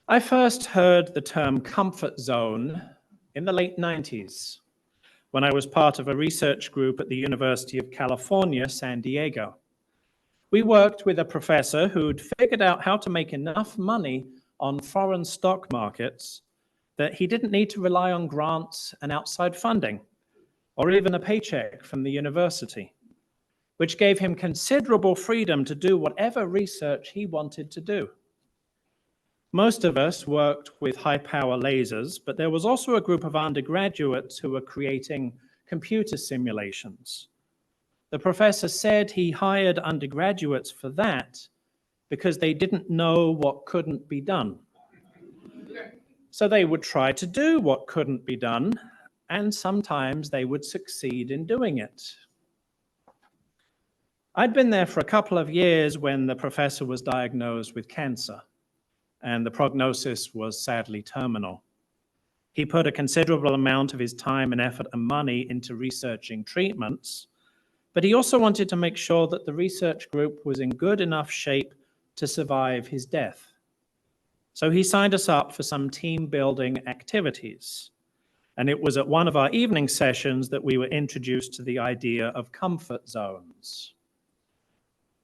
I first heard the term comfort zone in the late 90s when I was part of a research group at the University of California, San Diego. We worked with a professor who'd figured out how to make enough money on foreign stock markets that he didn't need to rely on grants and outside funding, or even a paycheck from the university, which gave him considerable freedom to do whatever research he wanted to do. Most of us worked with high-power lasers, but there was also a group of undergraduates who were creating computer simulations. The professor said he hired undergraduates for that because they didn't know what couldn't be done. So they would try to do what couldn't be done, and sometimes they would succeed in doing it. I'd been there for a couple of years when the professor was diagnosed with cancer, and the prognosis was sadly terminal. He put a considerable amount of his time and effort and money into researching treatments, but he also wanted to make sure that the research group was in good enough shape to survive his death. So he signed us up for some team building activities. And it was at one of our evening sessions that we were introduced to the idea of comfort zones.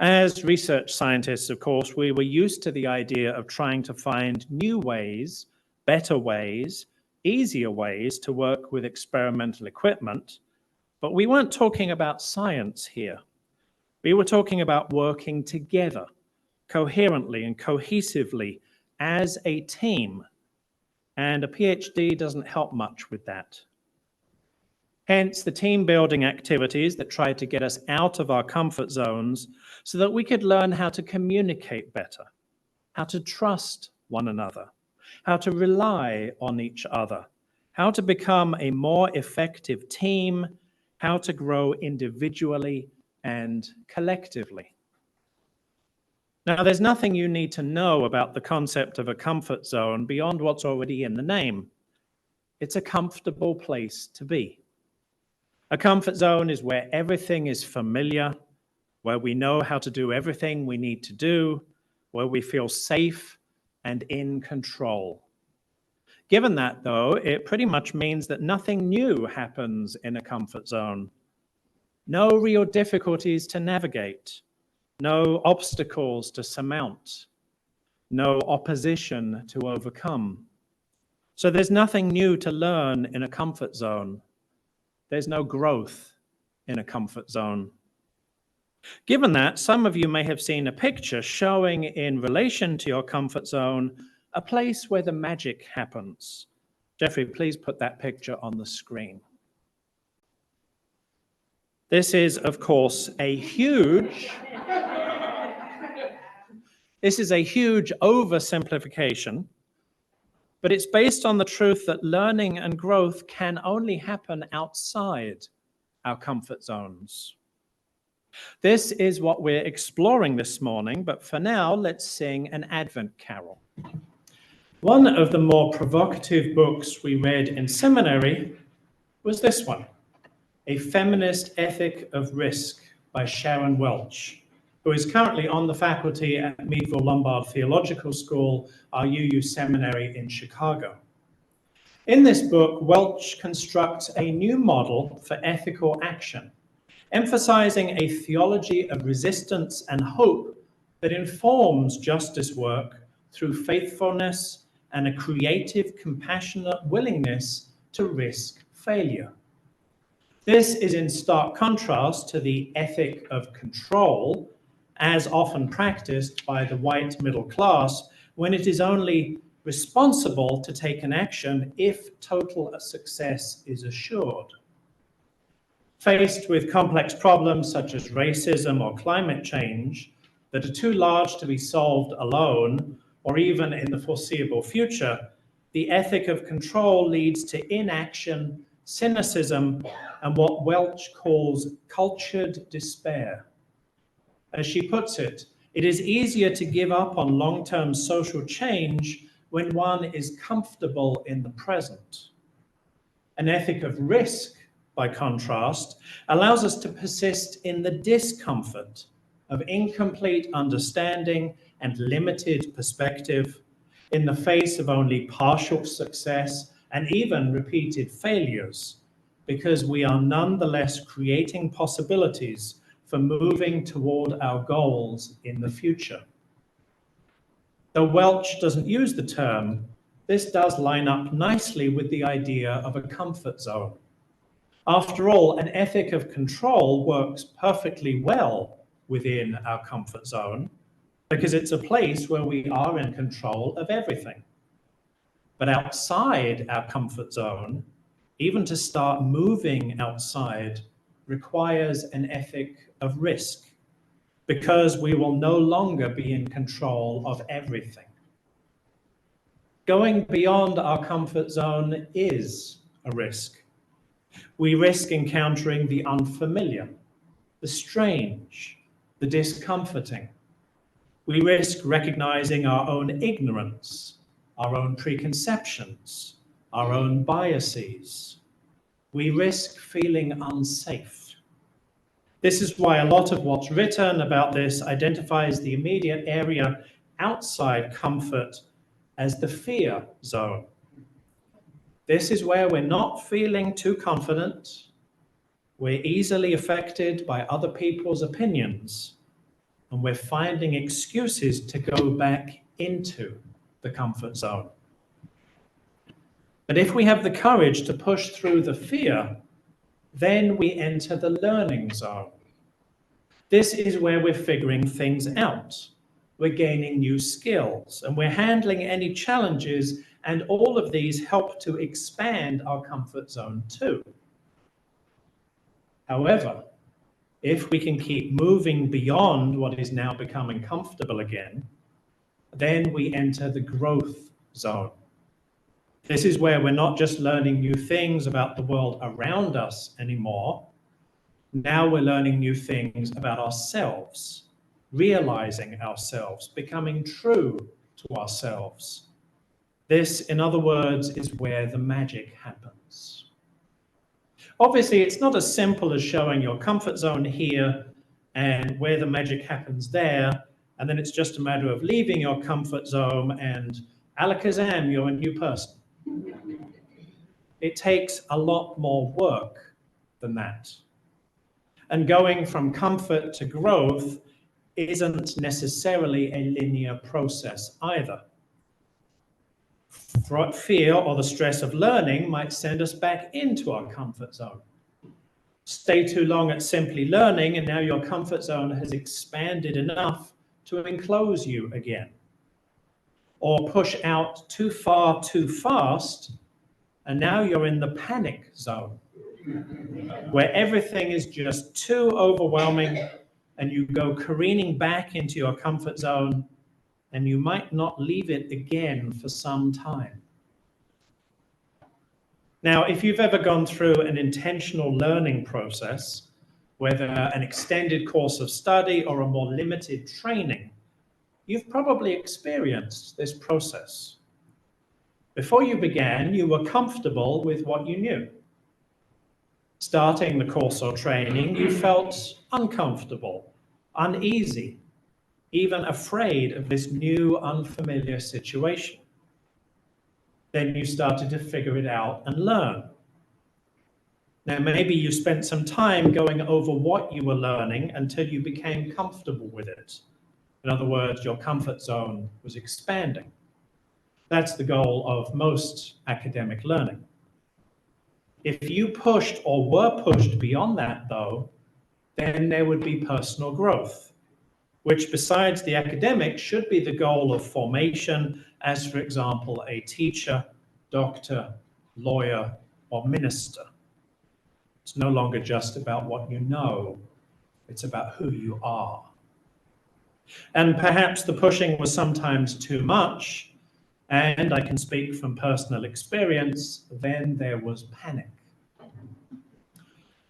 As research scientists, of course, we were used to the idea of trying to find new ways, better ways, easier ways to work with experimental equipment, but we weren't talking about science here. We were talking about working together, coherently and cohesively as a team, and a PhD doesn't help much with that. Hence the team building activities that tried to get us out of our comfort zones so that we could learn how to communicate better, how to trust one another, how to rely on each other, how to become a more effective team, how to grow individually and collectively. Now, there's nothing you need to know about the concept of a comfort zone beyond what's already in the name. It's a comfortable place to be. A comfort zone is where everything is familiar, where we know how to do everything we need to do, where we feel safe and in control. Given that, though, it pretty much means that nothing new happens in a comfort zone. No real difficulties to navigate. No obstacles to surmount, no opposition to overcome. So there's nothing new to learn in a comfort zone. There's no growth in a comfort zone. Given that, some of you may have seen a picture showing in relation to your comfort zone a place where the magic happens. Jeffrey, please put that picture on the screen. This is, of course, a huge oversimplification, but it's based on the truth that learning and growth can only happen outside our comfort zones. This is what we're exploring this morning, but for now, let's sing an Advent carol. One of the more provocative books we read in seminary was this one, A Feminist Ethic of Risk by Sharon Welch, who is currently on the faculty at Meadville Lombard Theological School, our UU seminary in Chicago. In this book, Welch constructs a new model for ethical action, emphasizing a theology of resistance and hope that informs justice work through faithfulness and a creative, compassionate willingness to risk failure. This is in stark contrast to the ethic of control, as often practiced by the white middle class, when it is only responsible to take an action if total success is assured. Faced with complex problems such as racism or climate change that are too large to be solved alone, or even in the foreseeable future, the ethic of control leads to inaction, cynicism, and what Welch calls cultured despair. As she puts it, it is easier to give up on long-term social change when one is comfortable in the present. An ethic of risk, by contrast, allows us to persist in the discomfort of incomplete understanding and limited perspective, in the face of only partial success and even repeated failures, because we are nonetheless creating possibilities for moving toward our goals in the future. Though Welch doesn't use the term, this does line up nicely with the idea of a comfort zone. After all, an ethic of control works perfectly well within our comfort zone because it's a place where we are in control of everything. But outside our comfort zone, even to start moving outside requires an ethic of risk, because we will no longer be in control of everything. Going beyond our comfort zone is a risk. We risk encountering the unfamiliar, the strange, the discomforting. We risk recognizing our own ignorance, our own preconceptions, our own biases. We risk feeling unsafe. This is why a lot of what's written about this identifies the immediate area outside comfort as the fear zone. This is where we're not feeling too confident, we're easily affected by other people's opinions, and we're finding excuses to go back into the comfort zone. But if we have the courage to push through the fear, then we enter the learning zone. This is where we're figuring things out. We're gaining new skills, and we're handling any challenges, and all of these help to expand our comfort zone too. However, if we can keep moving beyond what is now becoming comfortable again, then we enter the growth zone. This is where we're not just learning new things about the world around us anymore. Now we're learning new things about ourselves, realizing ourselves, becoming true to ourselves. This, in other words, is where the magic happens. Obviously, it's not as simple as showing your comfort zone here and where the magic happens there, and then it's just a matter of leaving your comfort zone and alakazam, you're a new person. It takes a lot more work than that. And going from comfort to growth isn't necessarily a linear process either. Fear or the stress of learning might send us back into our comfort zone. Stay too long at simply learning, and now your comfort zone has expanded enough to enclose you again. Or push out too far too fast, and now you're in the panic zone, where everything is just too overwhelming, and you go careening back into your comfort zone, and you might not leave it again for some time. Now, if you've ever gone through an intentional learning process, whether an extended course of study or a more limited training, you've probably experienced this process. Before you began, you were comfortable with what you knew. Starting the course or training, you felt uncomfortable, uneasy, even afraid of this new, unfamiliar situation. Then you started to figure it out and learn. Now, maybe you spent some time going over what you were learning until you became comfortable with it. In other words, your comfort zone was expanding. That's the goal of most academic learning. If you pushed or were pushed beyond that, though, then there would be personal growth, which besides the academic should be the goal of formation, as for example, a teacher, doctor, lawyer, or minister. It's no longer just about what you know, it's about who you are. And perhaps the pushing was sometimes too much, and I can speak from personal experience, then there was panic.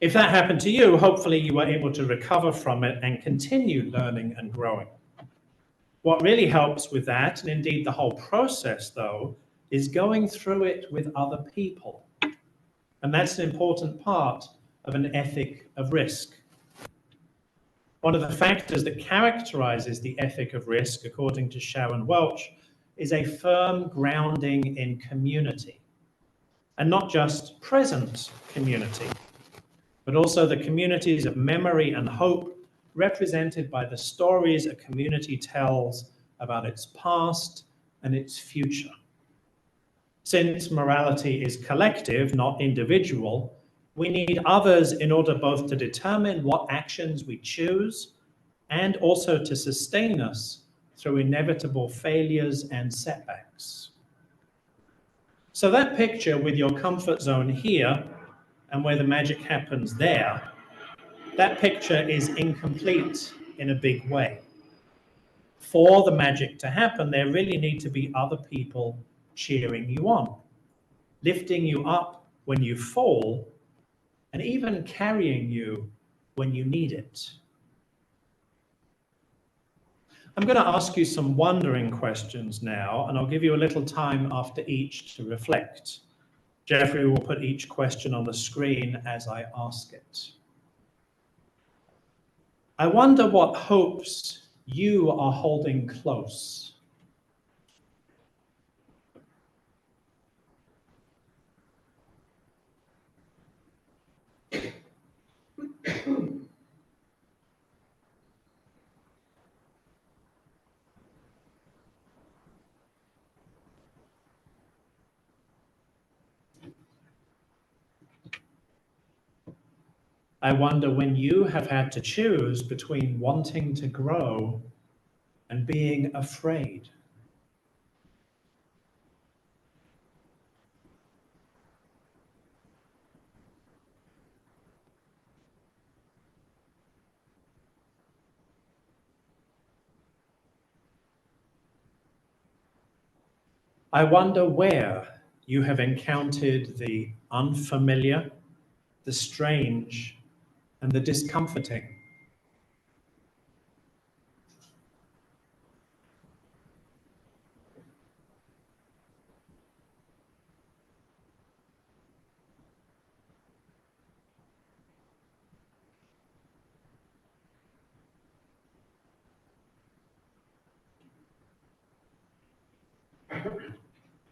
If that happened to you, hopefully you were able to recover from it and continue learning and growing. What really helps with that, and indeed the whole process though, is going through it with other people. And that's an important part of an ethic of risk. One of the factors that characterizes the ethic of risk, according to Sharon Welch, is a firm grounding in community, and not just present community, but also the communities of memory and hope represented by the stories a community tells about its past and its future. Since morality is collective, not individual, we need others in order both to determine what actions we choose and also to sustain us through inevitable failures and setbacks. So that picture with your comfort zone here and where the magic happens there, that picture is incomplete in a big way. For the magic to happen, there really need to be other people cheering you on, lifting you up when you fall, and even carrying you when you need it. I'm going to ask you some wondering questions now, and I'll give you a little time after each to reflect. Jeffrey will put each question on the screen as I ask it. I wonder what hopes you are holding close. I wonder when you have had to choose between wanting to grow and being afraid. I wonder where you have encountered the unfamiliar, the strange, and the discomforting.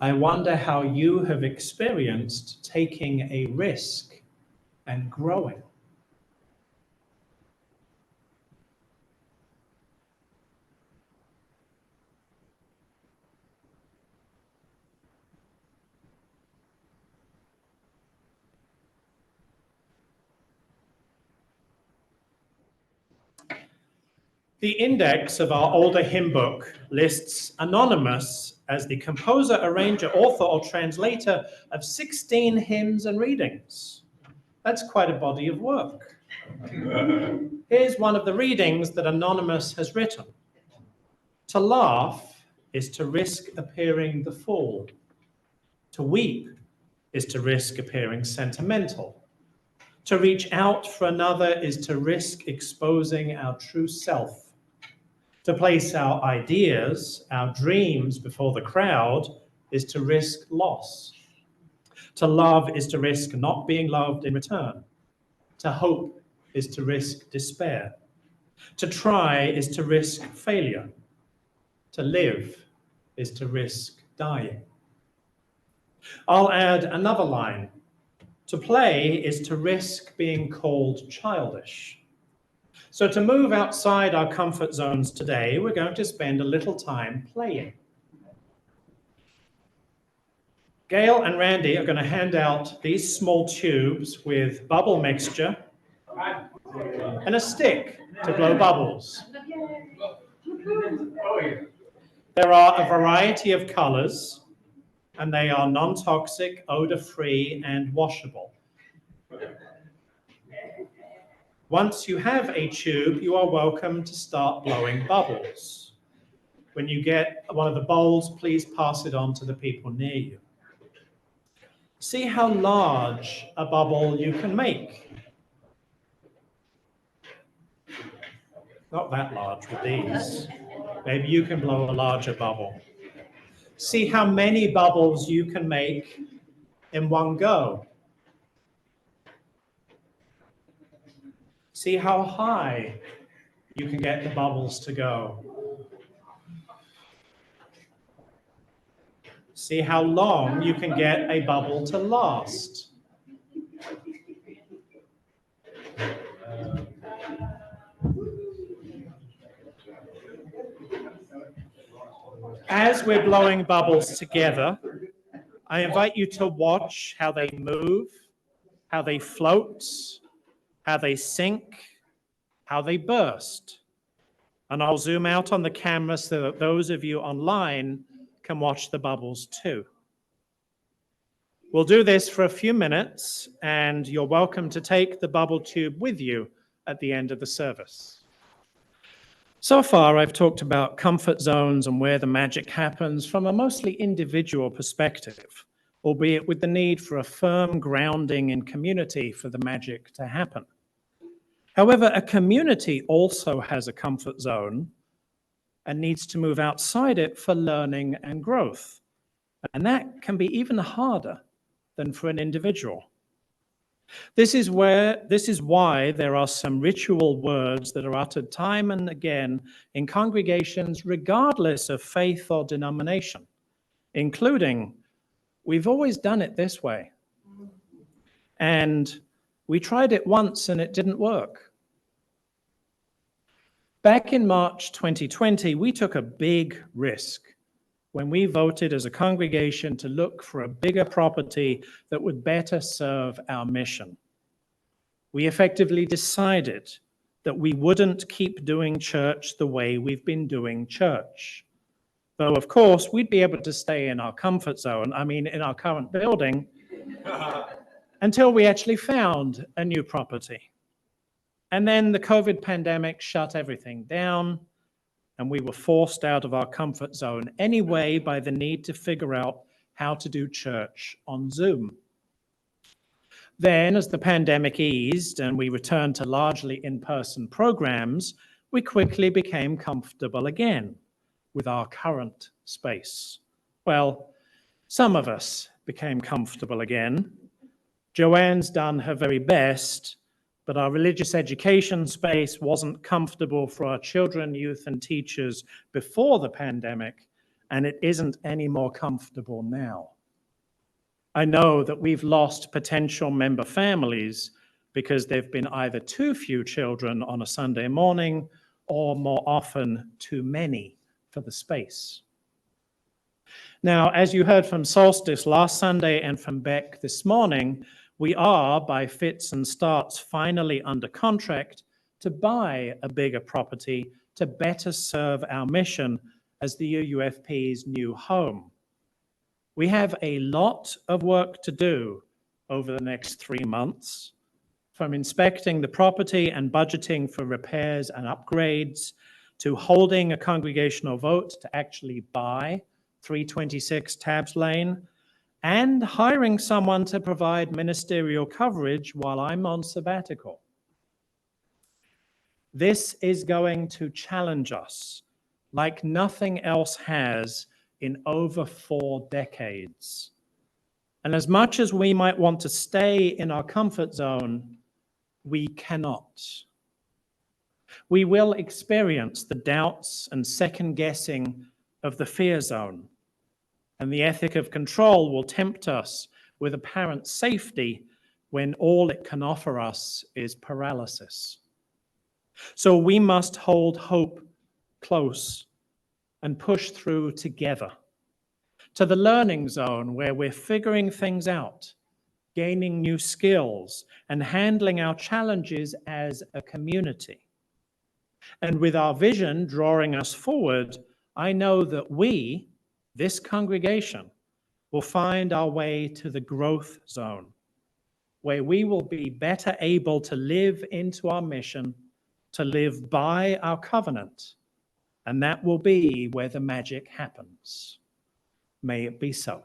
I wonder how you have experienced taking a risk and growing. The index of our older hymn book lists Anonymous as the composer, arranger, author, or translator of 16 hymns and readings. That's quite a body of work. Here's one of the readings that Anonymous has written. To laugh is to risk appearing the fool. To weep is to risk appearing sentimental. To reach out for another is to risk exposing our true self. To place our ideas, our dreams before the crowd is to risk loss. To love is to risk not being loved in return. To hope is to risk despair. To try is to risk failure. To live is to risk dying. I'll add another line. To play is to risk being called childish. So to move outside our comfort zones today, we're going to spend a little time playing. Gail and Randy are going to hand out these small tubes with bubble mixture and a stick to blow bubbles. There are a variety of colors, and they are non-toxic, odor-free, and washable. Once you have a tube, you are welcome to start blowing bubbles. When you get one of the bowls, please pass it on to the people near you. See how large a bubble you can make. Not that large with these. Maybe you can blow a larger bubble. See how many bubbles you can make in one go. See how high you can get the bubbles to go. See how long you can get a bubble to last. As we're blowing bubbles together, I invite you to watch how they move, how they float, how they sink, how they burst. And I'll zoom out on the camera so that those of you online can watch the bubbles too. We'll do this for a few minutes, and you're welcome to take the bubble tube with you at the end of the service. So far, I've talked about comfort zones and where the magic happens from a mostly individual perspective, albeit with the need for a firm grounding in community for the magic to happen. However, a community also has a comfort zone and needs to move outside it for learning and growth. And that can be even harder than for an individual. This is why there are some ritual words that are uttered time and again in congregations regardless of faith or denomination, including, "We've always done it this way," and "We tried it once and it didn't work." Back in March 2020, we took a big risk when we voted as a congregation to look for a bigger property that would better serve our mission. We effectively decided that we wouldn't keep doing church the way we've been doing church. Though, of course, we'd be able to stay in our comfort zone, in our current building, until we actually found a new property. And then the COVID pandemic shut everything down, and we were forced out of our comfort zone anyway by the need to figure out how to do church on Zoom. Then, as the pandemic eased and we returned to largely in-person programs, we quickly became comfortable again with our current space. Well, some of us became comfortable again. Joanne's done her very best, but our religious education space wasn't comfortable for our children, youth, and teachers before the pandemic, and it isn't any more comfortable now. I know that we've lost potential member families because there've been either too few children on a Sunday morning or more often too many for the space. Now, as you heard from Solstice last Sunday and from Beck this morning, we are, by fits and starts, finally under contract to buy a bigger property to better serve our mission as the UUFP's new home. We have a lot of work to do over the next 3 months, from inspecting the property and budgeting for repairs and upgrades, to holding a congregational vote to actually buy 326 Tabbs Lane, and hiring someone to provide ministerial coverage while I'm on sabbatical. This is going to challenge us like nothing else has in over 4 decades. And as much as we might want to stay in our comfort zone, we cannot. We will experience the doubts and second guessing of the fear zone. And the ethic of control will tempt us with apparent safety when all it can offer us is paralysis. So we must hold hope close and push through together to the learning zone where we're figuring things out, gaining new skills, and handling our challenges as a community. And with our vision drawing us forward, I know that we, this congregation, will find our way to the growth zone, where we will be better able to live into our mission, to live by our covenant, and that will be where the magic happens. May it be so.